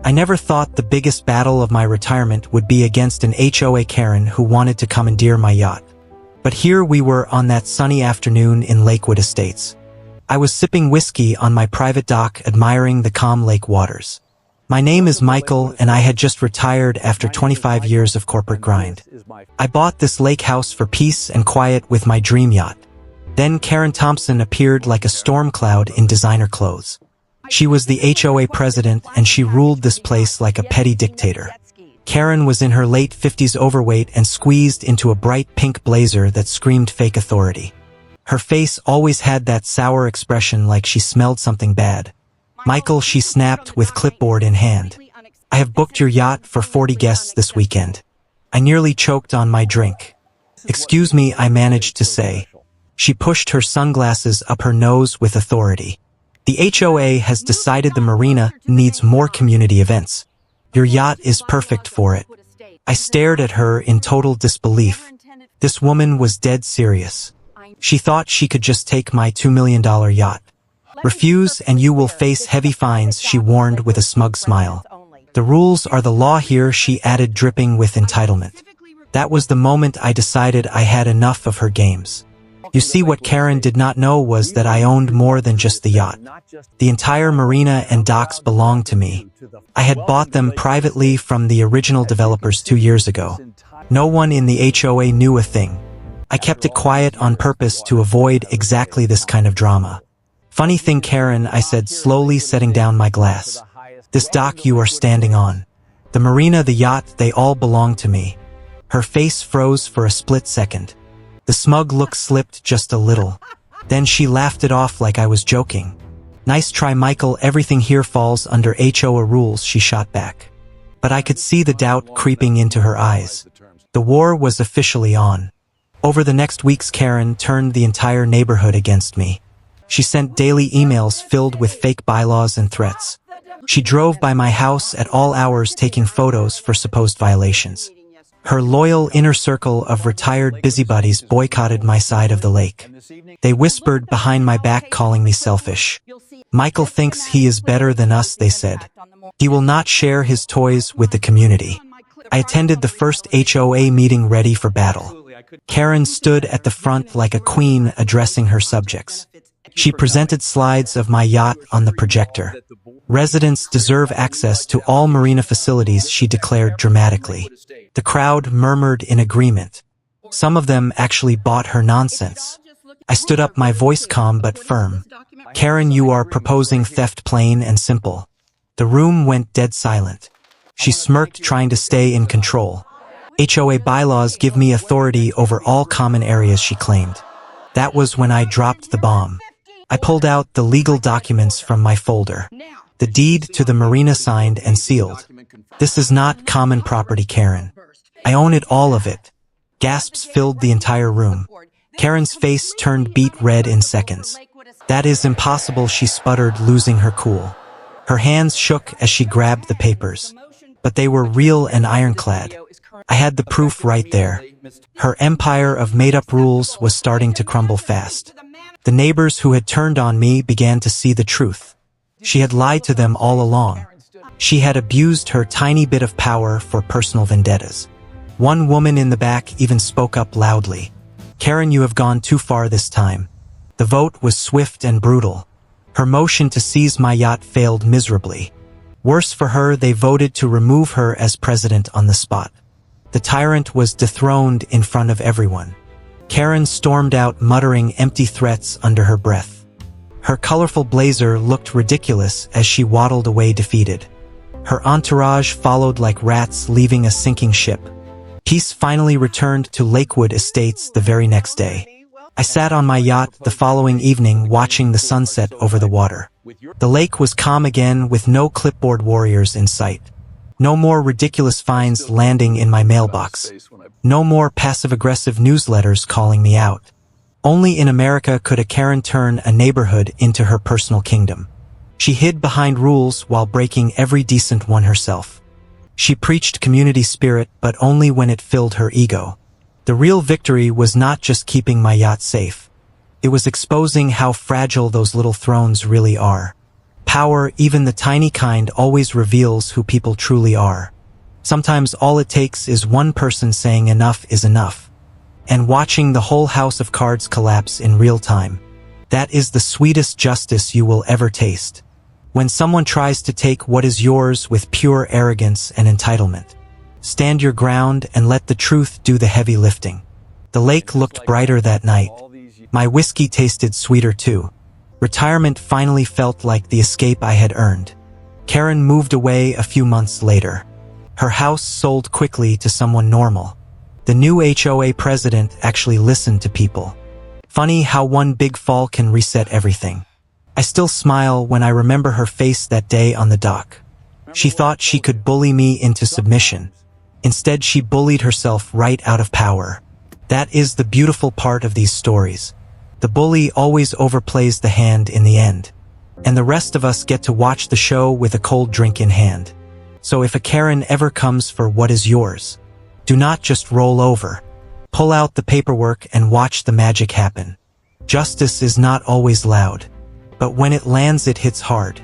I never thought the biggest battle of my retirement would be against an HOA Karen who wanted to commandeer my yacht. But here we were on that sunny afternoon in Lakewood Estates. I was sipping whiskey on my private dock, admiring the calm lake waters. My name is Michael, and I had just retired after 25 years of corporate grind. I bought this lake house for peace and quiet with my dream yacht. Then Karen Thompson appeared like a storm cloud in designer clothes. She was the HOA president, and she ruled this place like a petty dictator. Karen was in her late 50s, overweight and squeezed into a bright pink blazer that screamed fake authority. Her face always had that sour expression, like she smelled something bad. "Michael," she snapped with clipboard in hand. "I have booked your yacht for 40 guests this weekend." I nearly choked on my drink. "Excuse me," I managed to say. She pushed her sunglasses up her nose with authority. "The HOA has decided the marina needs more community events. Your yacht is perfect for it." I stared at her in total disbelief. This woman was dead serious. She thought she could just take my $2 million yacht. "Refuse and you will face heavy fines," she warned with a smug smile. "The rules are the law here," she added, dripping with entitlement. That was the moment I decided I had enough of her games. You see, what Karen did not know was that I owned more than just the yacht. The entire marina and docks belonged to me. I had bought them privately from the original developers 2 years ago. No one in the HOA knew a thing. I kept it quiet on purpose to avoid exactly this kind of drama. "Funny thing, Karen," I said, slowly setting down my glass. "This dock you are standing on, the marina, the yacht, they all belong to me." Her face froze for a split second. The smug look slipped just a little. Then she laughed it off like I was joking. "Nice try, Michael. Everything here falls under HOA rules," she shot back. But I could see the doubt creeping into her eyes. The war was officially on. Over the next weeks, Karen turned the entire neighborhood against me. She sent daily emails filled with fake bylaws and threats. She drove by my house at all hours, taking photos for supposed violations. Her loyal inner circle of retired busybodies boycotted my side of the lake. They whispered behind my back, calling me selfish. "Michael thinks he is better than us," they said. "He will not share his toys with the community." I attended the first HOA meeting, ready for battle. Karen stood at the front like a queen, addressing her subjects. She presented slides of my yacht on the projector. "Residents deserve access to all marina facilities," she declared dramatically. The crowd murmured in agreement. Some of them actually bought her nonsense. I stood up, my voice calm but firm. "Karen, you are proposing theft, plain and simple." The room went dead silent. She smirked, trying to stay in control. "HOA bylaws give me authority over all common areas," she claimed. That was when I dropped the bomb. I pulled out the legal documents from my folder. The deed to the marina, signed and sealed. "This is not common property, Karen. I own it, all of it." Gasps filled the entire room. Karen's face turned beet red in seconds. "That is impossible," she sputtered, losing her cool. Her hands shook as she grabbed the papers. But they were real and ironclad. I had the proof right there. Her empire of made-up rules was starting to crumble fast. The neighbors who had turned on me began to see the truth. She had lied to them all along. She had abused her tiny bit of power for personal vendettas. One woman in the back even spoke up loudly. "Karen, you have gone too far this time." The vote was swift and brutal. Her motion to seize my yacht failed miserably. Worse for her, they voted to remove her as president on the spot. The tyrant was dethroned in front of everyone. Karen stormed out, muttering empty threats under her breath. Her colorful blazer looked ridiculous as she waddled away, defeated. Her entourage followed like rats leaving a sinking ship. Peace finally returned to Lakewood Estates the very next day. I sat on my yacht the following evening, watching the sunset over the water. The lake was calm again, with no clipboard warriors in sight. No more ridiculous fines landing in my mailbox. No more passive-aggressive newsletters calling me out. Only in America could a Karen turn a neighborhood into her personal kingdom. She hid behind rules while breaking every decent one herself. She preached community spirit, but only when it filled her ego. The real victory was not just keeping my yacht safe. It was exposing how fragile those little thrones really are. Power, even the tiny kind, always reveals who people truly are. Sometimes all it takes is one person saying enough is enough. And watching the whole house of cards collapse in real time. That is the sweetest justice you will ever taste. When someone tries to take what is yours with pure arrogance and entitlement. Stand your ground and let the truth do the heavy lifting. The lake looked brighter that night. My whiskey tasted sweeter too. Retirement finally felt like the escape I had earned. Karen moved away a few months later. Her house sold quickly to someone normal. The new HOA president actually listened to people. Funny how one big fall can reset everything. I still smile when I remember her face that day on the dock. She thought she could bully me into submission. Instead, she bullied herself right out of power. That is the beautiful part of these stories. The bully always overplays the hand in the end. And the rest of us get to watch the show with a cold drink in hand. So if a Karen ever comes for what is yours, do not just roll over. Pull out the paperwork and watch the magic happen. Justice is not always loud, but when it lands it hits hard.